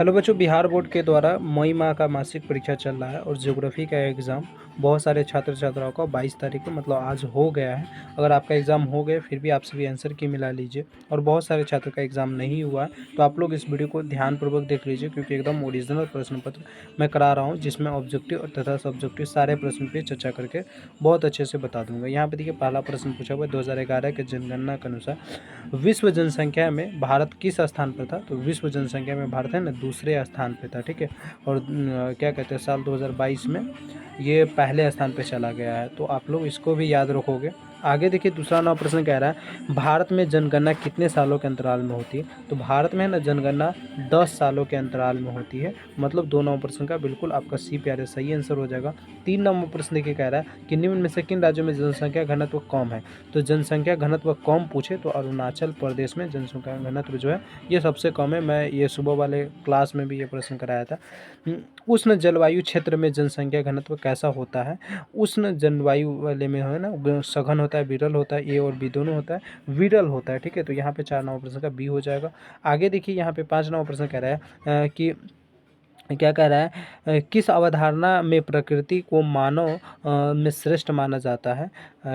Hello बच्चों, Bihar board के द्वारा मई माह का मासिक परीक्षा चल रहा है और ज्योग्राफी का एग्ज़ाम बहुत सारे छात्र छात्राओं का 22 तारीख को मतलब आज हो गया है। अगर आपका एग्ज़ाम हो गया फिर भी आप सभी आंसर की मिला लीजिए और बहुत सारे छात्र का एग्ज़ाम नहीं हुआ है, तो आप लोग इस वीडियो को ध्यानपूर्वक देख लीजिए क्योंकि एकदम ओरिजिनल प्रश्न पत्र मैं करा रहा हूँ, जिसमें ऑब्जेक्टिव और तथा सब्जेक्टिव सारे प्रश्न पे चर्चा करके बहुत अच्छे से बता दूंगा। यहाँ पे देखिए, पहला प्रश्न पूछा हुआ है 2011 के जनगणना के अनुसार विश्व जनसंख्या में भारत किस स्थान पर था। तो विश्व जनसंख्या में भारत है ना दूसरे स्थान पे था, ठीक है। और क्या कहते हैं, साल 2022 में ये पहले स्थान पे चला गया है, तो आप लोग इसको भी याद रखोगे। आगे देखिए, दूसरा नवा प्रश्न कह रहा है भारत में जनगणना कितने सालों के अंतराल में होती है। तो भारत में है ना जनगणना 10 सालों के अंतराल में होती है, मतलब दो नंबर प्रश्न का बिल्कुल आपका सी प्यारे सही आंसर हो जाएगा। 3 नंबर प्रश्न देखिए, कह रहा है कि निम्न में से किन राज्यों में जनसंख्या घनत्व कम है। तो जनसंख्या घनत्व कम पूछे तो अरुणाचल प्रदेश में जनसंख्या घनत्व जो है ये सबसे कम है। मैं ये सुबह वाले क्लास में भी ये प्रश्न कराया था। उष्ण जलवायु क्षेत्र में जनसंख्या घनत्व कैसा होता है। उष्ण जलवायु वाले में है ना सघन होता है, विरल होता है, ए और बी दोनों होता है, विरल होता है, ठीक है। तो यहाँ पे 4 नंबर प्रश्न का बी हो जाएगा। आगे देखिए, यहाँ पे 5 नंबर प्रश्न कह रहा है कि क्या कह रहा है, किस अवधारणा में प्रकृति को मानव में श्रेष्ठ माना जाता है।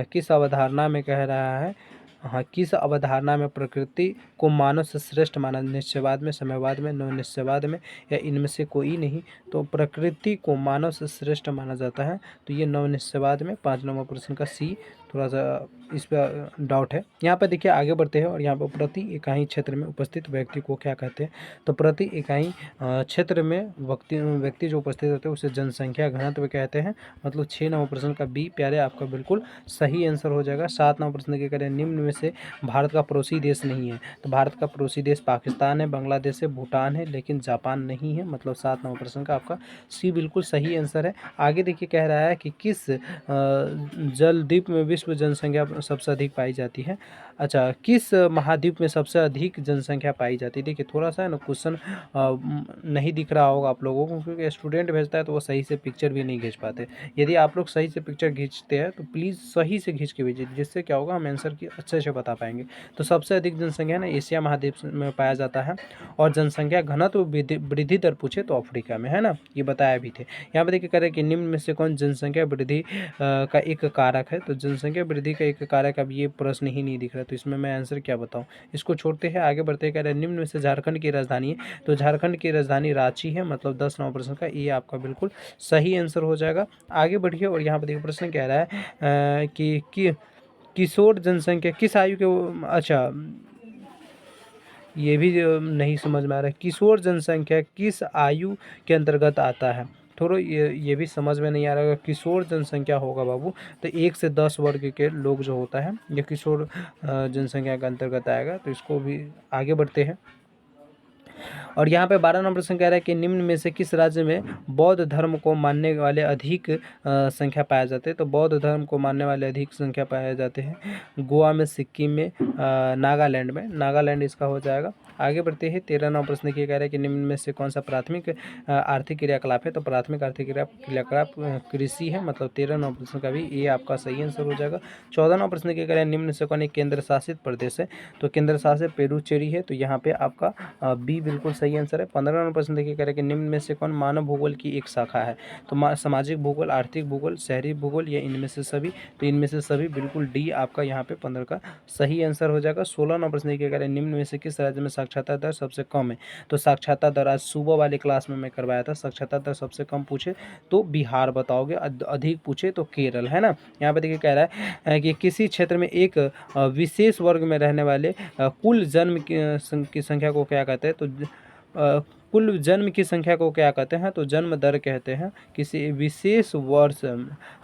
किस अवधारणा में कह रहा है, हाँ, किस अवधारणा में प्रकृति को मानव से श्रेष्ठ माना, निश्चयवाद में, समयवाद में, नव निश्चयवाद में, या इनमें से कोई नहीं। तो प्रकृति को मानव से श्रेष्ठ माना जाता है, तो ये नव निश्चयवाद में 5 नंबर प्रश्न का सी। थोड़ा सा इस पर डाउट है। यहाँ पर देखिए, आगे बढ़ते हैं और यहाँ पर प्रति इकाई क्षेत्र में उपस्थित व्यक्ति को क्या कहते हैं। तो प्रति इकाई क्षेत्र में व्यक्ति जो उपस्थित होते हैं उसे जनसंख्या घनत्व कहते हैं, मतलब 6 नंबर प्रश्न का बी प्यारे आपका बिल्कुल सही आंसर हो जाएगा। 7 नंबर प्रश्न के करें निम्न में से भारत का पड़ोसी देश नहीं है। तो भारत का पड़ोसी देश पाकिस्तान है, बांग्लादेश है, भूटान है, लेकिन जापान नहीं है, मतलब 7 नंबर प्रश्न का आपका सी बिल्कुल सही आंसर है। आगे देखिए, कह रहा है कि किस जलद्वीप में विश्व जनसंख्या सबसे अधिक पाई जाती है। अच्छा, किस महाद्वीप में सबसे अधिक जनसंख्या पाई जाती है। देखिए, थोड़ा सा है ना क्वेश्चन नहीं दिख रहा होगा आप लोगों को, क्योंकि स्टूडेंट भेजता है तो वो सही से पिक्चर भी नहीं खींच पाते। यदि आप लोग सही से पिक्चर खींचते हैं तो प्लीज़ सही से खींच के भेजिए, जिससे क्या होगा हम आंसर की अच्छे से बता पाएंगे। तो सबसे अधिक जनसंख्या ना एशिया महाद्वीप में पाया जाता है, और जनसंख्या घनत्व वृद्धि दर पूछे तो अफ्रीका में, है ना, ये बताया भी थे। यहाँ पे देखिए, करें कि निम्न में से कौन जनसंख्या वृद्धि का एक कारक है। तो जनसंख्या वृद्धि का एक कारक, अब ये प्रश्न ही नहीं दिख रहा, तो इसमें मैं आंसर क्या बताऊँ, इसको छोड़ते हैं, आगे बढ़ते हैं। कह रहे हैं निम्न में से झारखंड की राजधानी है। तो झारखंड की राजधानी रांची है, मतलब 10 नंबर प्रश्न का ये आपका बिल्कुल सही आंसर हो जाएगा। आगे बढ़िए और यहाँ पर देखिए, प्रश्न कह रहा है कि किशोर जनसंख्या किस आयु के, अच्छा ये भी नहीं समझ में आ रहा है, किशोर जनसंख्या किस आयु के अंतर्गत आता है। थोड़ा ये भी समझ में नहीं आ रहा है। किशोर जनसंख्या होगा बाबू, तो 1 से 10 वर्ग के लोग जो होता है ये किशोर जनसंख्या के अंतर्गत आएगा। तो इसको भी आगे बढ़ते हैं और यहाँ पे 12 नंबर प्रश्न कह रहा है कि निम्न में से किस राज्य में बौद्ध धर्म को मानने वाले अधिक संख्या पाए जाते हैं। तो बौद्ध धर्म को मानने वाले अधिक संख्या पाए जाते हैं गोवा में, सिक्किम में, नागालैंड में। नागालैंड इसका हो जाएगा। आगे बढ़ते हैं, 13 नंबर प्रश्न ये कह रहा है कि निम्न में से कौन सा प्राथमिक आर्थिक क्रियाकलाप है। तो प्राथमिक आर्थिक क्रियाकलाप कृषि है, मतलब 13 नंबर प्रश्न का भी ये आपका सही आंसर हो जाएगा। 14 नंबर प्रश्न ये कह रहा है निम्न से कौन एक केंद्र शासित प्रदेश है। तो केंद्र शासित पेरुचेरी है, तो यहाँ पे आपका बी बिल्कुल सही आंसर है। 15 नंबर प्रश्न देखिए, कह रहे हैं कि निम्न में से कौन मानव भूगोल की एक शाखा है। तो सामाजिक भूगोल, आर्थिक भूगोल, शहरी भूगोल, या इनमें से सभी। तो इनमें से सभी, बिल्कुल डी आपका यहाँ पे 15 का सही आंसर हो जाएगा। 16 नंबर प्रश्न देखिए, कह रहे हैं निम्न में से किस राज्य में साक्षरता दर सबसे कम है। तो साक्षरता दर आज सुबह वाली क्लास में मैं करवाया था, साक्षरता दर सबसे कम पूछे तो बिहार बताओगे, अधिक पूछे तो केरल, है ना। यहाँ पे देखिए, कह रहा है कि किसी क्षेत्र में एक विशेष वर्ग में रहने वाले कुल जन्म की संख्या को क्या कहते हैं। तो कुल जन्म की संख्या को क्या कहते हैं। तो जन्म दर कहते हैं। किसी विशेष वर्ष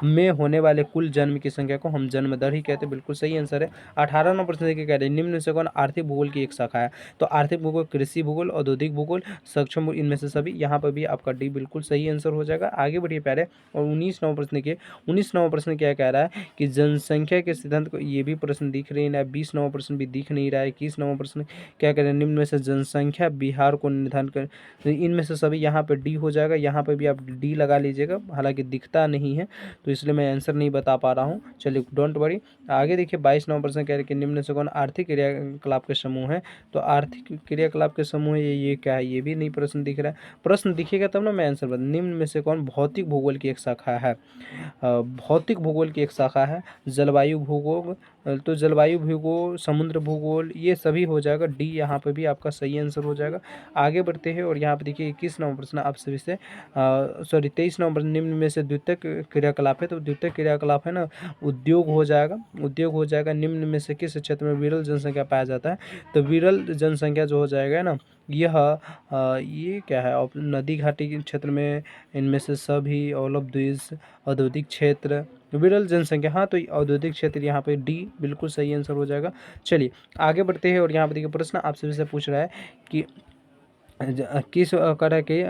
में होने वाले कुल जन्म की संख्या को हम जन्म दर ही कहते हैं, बिल्कुल सही आंसर है। 18 नंबर प्रश्न देखिए, कह रहे हैं निम्न में से कौन आर्थिक भूगोल की एक शाखा है। तो आर्थिक भूगोल, कृषि भूगोल, औद्योगिक भूगोल, सक्षम भूगोल, इनमें से सभी। यहाँ पर भी आपका डी बिल्कुल सही आंसर हो जाएगा। आगे बढ़िए प्यारे, और 19 नंबर प्रश्न देखिए, 19 नंबर प्रश्न क्या कह रहा है कि जनसंख्या के सिद्धांत को, ये भी प्रश्न दिख रही है। 20 नंबर प्रश्न भी दिख नहीं रहा है। 21 नंबर प्रश्न क्या कह रहे हैं निम्न में से जनसंख्या बिहार को निर्धारण कर तो इनमें से सभी यहाँ पे डी हो जाएगा, यहाँ पे भी आप डी लगा लीजिएगा, हालांकि दिखता नहीं है तो इसलिए मैं आंसर नहीं बता पा रहा हूँ। चलिए डोंट वरी। आगे देखिए 22 नंबर प्रश्न कह रहे कि निम्न में से कौन आर्थिक क्रियाकलाप के समूह है। तो आर्थिक क्रियाकलाप के समूह है, ये क्या है, ये भी नहीं प्रश्न दिख रहा है। प्रश्न दिखेगा तब ना मैं आंसर बता। निम्न में से कौन भौतिक भूगोल की एक शाखा है। भौतिक भूगोल की एक शाखा है। जलवायु भूगोल, तो जलवायु भूगोल, समुद्र भूगोल, ये सभी हो जाएगा। डी यहाँ पे भी आपका सही आंसर हो जाएगा। आगे बढ़ते हैं और यहाँ पे देखिए 21 नंबर प्रश्न आप सभी से सॉरी 23 नंबर, निम्न में से द्वितीयक क्रियाकलाप है। तो द्वितीयक क्रियाकलाप है ना, उद्योग हो जाएगा, उद्योग हो जाएगा। निम्न में से किस क्षेत्र में विरल जनसंख्या पाया जाता है। तो विरल जनसंख्या जो हो जाएगा ना, यह ये क्या है, और नदी घाटी के क्षेत्र में, इनमें से सभी ओलफ द्वीप, औद्योगिक क्षेत्र, विरल जनसंख्या। हाँ, तो औद्योगिक क्षेत्र यहाँ पे डी बिल्कुल सही आंसर हो जाएगा। चलिए आगे बढ़ते हैं और यहाँ पे देखिए प्रश्न आप सभी से पूछ रहा है कि किस करा के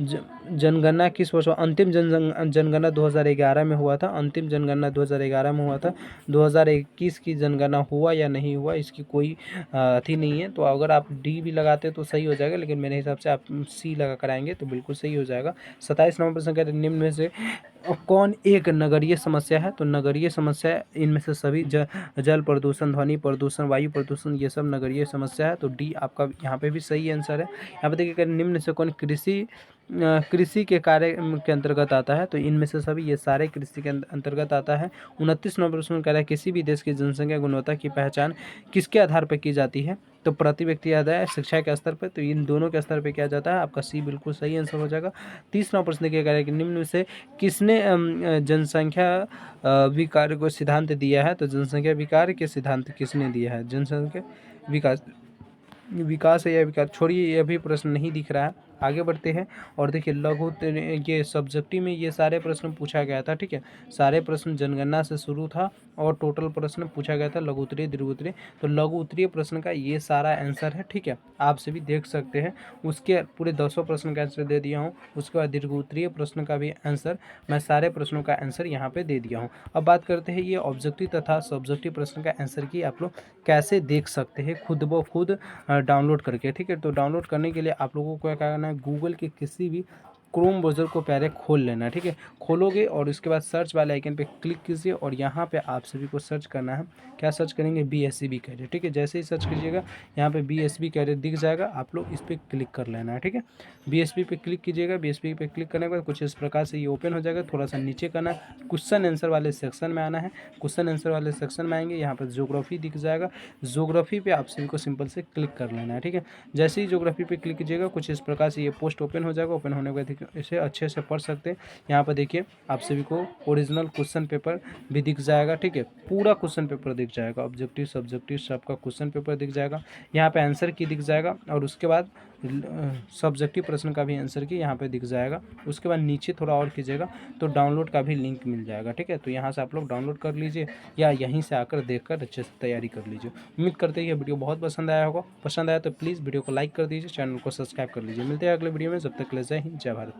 जनगणना किस वर्ष, अंतिम जनगणना 2011 में हुआ था। अंतिम जनगणना 2011 में हुआ था। 2021 की जनगणना हुआ या नहीं हुआ, इसकी कोई अथी नहीं है। तो अगर आप डी भी लगाते तो सही हो जाएगा, लेकिन मेरे हिसाब से आप सी लगा कर आएंगे तो बिल्कुल सही हो जाएगा। 27 नंबर प्रश्न कहते हैं निम्न में से कौन एक नगरीय समस्या है। तो नगरीय समस्या इनमें से सभी जल प्रदूषण, ध्वनि प्रदूषण, वायु प्रदूषण, ये सब नगरीय समस्या है। तो डी आपका यहाँ पे भी सही आंसर है। यहाँ पे देखिए निम्न से कौन कृषि के कार्य के अंतर्गत आता है। तो इनमें से सभी ये सारे कृषि के अंतर्गत आता है। 29 नंबर प्रश्न कह रहा है किसी भी देश की जनसंख्या गुणवत्ता की पहचान किसके आधार पर की जाती है। तो प्रति व्यक्ति आधार, शिक्षा के स्तर पर, तो इन दोनों के स्तर पर किया जाता है। आपका सी बिल्कुल सही आंसर हो जाएगा। 30वां प्रश्न क्या कह रहा है कि निम्न में से किसने जनसंख्या विकार को सिद्धांत दिया है। तो जनसंख्या विकार के सिद्धांत किसने दिया है। जनसंख्या विकास, विकास है या विकास, छोड़िए ये भी प्रश्न नहीं दिख रहा है। आगे बढ़ते हैं और देखिए लघु, ये सब्जेक्टिव में ये सारे प्रश्न पूछा गया था। ठीक है, सारे प्रश्न जनगणना से शुरू था और टोटल प्रश्न पूछा गया था लघु उत्तरीय, दीर्घ उत्तरीय। तो लघु उत्तरीय प्रश्न का ये सारा आंसर है। ठीक है, आप सभी देख सकते हैं। उसके पूरे 200 प्रश्न का आंसर दे दिया हूँ। उसके बाद दीर्घ उत्तरीय प्रश्न का भी आंसर, मैं सारे प्रश्नों का आंसर यहाँ पे दे दिया हूँ। अब बात करते हैं ये ऑब्जेक्टिव तथा सब्जेक्टिव प्रश्न का आंसर की आप लोग कैसे देख सकते हैं खुद ब खुद डाउनलोड करके। ठीक है, तो डाउनलोड करने के लिए आप लोगों को क्या करना है, गूगल के किसी भी क्रोम ब्राउज़र को पहले खोल लेना है। ठीक है, खोलोगे और उसके बाद सर्च वाले आइकन पे क्लिक कीजिए और यहाँ पे आप सभी को सर्च करना है। क्या सर्च करेंगे, BSc कैरियर। ठीक है, जैसे ही सर्च कीजिएगा यहाँ पे BSc कैरियर दिख जाएगा, आप लोग इस पर क्लिक कर लेना है। ठीक है, BSc पे क्लिक कीजिएगा। BSc पे क्लिक करने के बाद कुछ इस प्रकार से ये ओपन हो जाएगा। थोड़ा सा नीचे करना है, क्वेश्चन आंसर वाले सेक्शन में आना है। क्वेश्चन आंसर वाले सेक्शन में आएंगे, यहाँ पर ज्योग्राफी दिख जाएगा। ज्योग्राफी पे आप सभी को सिंपल से क्लिक कर लेना है। ठीक है, जैसे ही ज्योग्राफी पे क्लिक कीजिएगा कुछ इस प्रकार से ये पोस्ट ओपन हो जाएगा। ओपन होने के बाद इसे अच्छे से पढ़ सकते हैं। यहाँ पर देखिए आप सभी को ओरिजिनल क्वेश्चन पेपर भी दिख जाएगा। ठीक है, पूरा क्वेश्चन पेपर दिख जाएगा, ऑब्जेक्टिव सब्जेक्टिव सबका क्वेश्चन पेपर दिख जाएगा। यहाँ पे आंसर की दिख जाएगा और उसके बाद सब्जेक्टिव प्रश्न का भी आंसर की यहाँ पे दिख जाएगा। उसके बाद नीचे थोड़ा और कीजिएगा तो डाउनलोड का भी लिंक मिल जाएगा। ठीक है, तो यहाँ से आप लोग डाउनलोड कर लीजिए या यहीं से आकर देखकर अच्छे से तैयारी कर लीजिए। उम्मीद करते हैं ये वीडियो बहुत पसंद आया होगा। पसंद आया तो प्लीज़ वीडियो को लाइक कर दीजिए, चैनल को सब्सक्राइब कर लीजिए। मिलते हैं अगले वीडियो में, जब तक के लिए जय हिंद, जय भारत।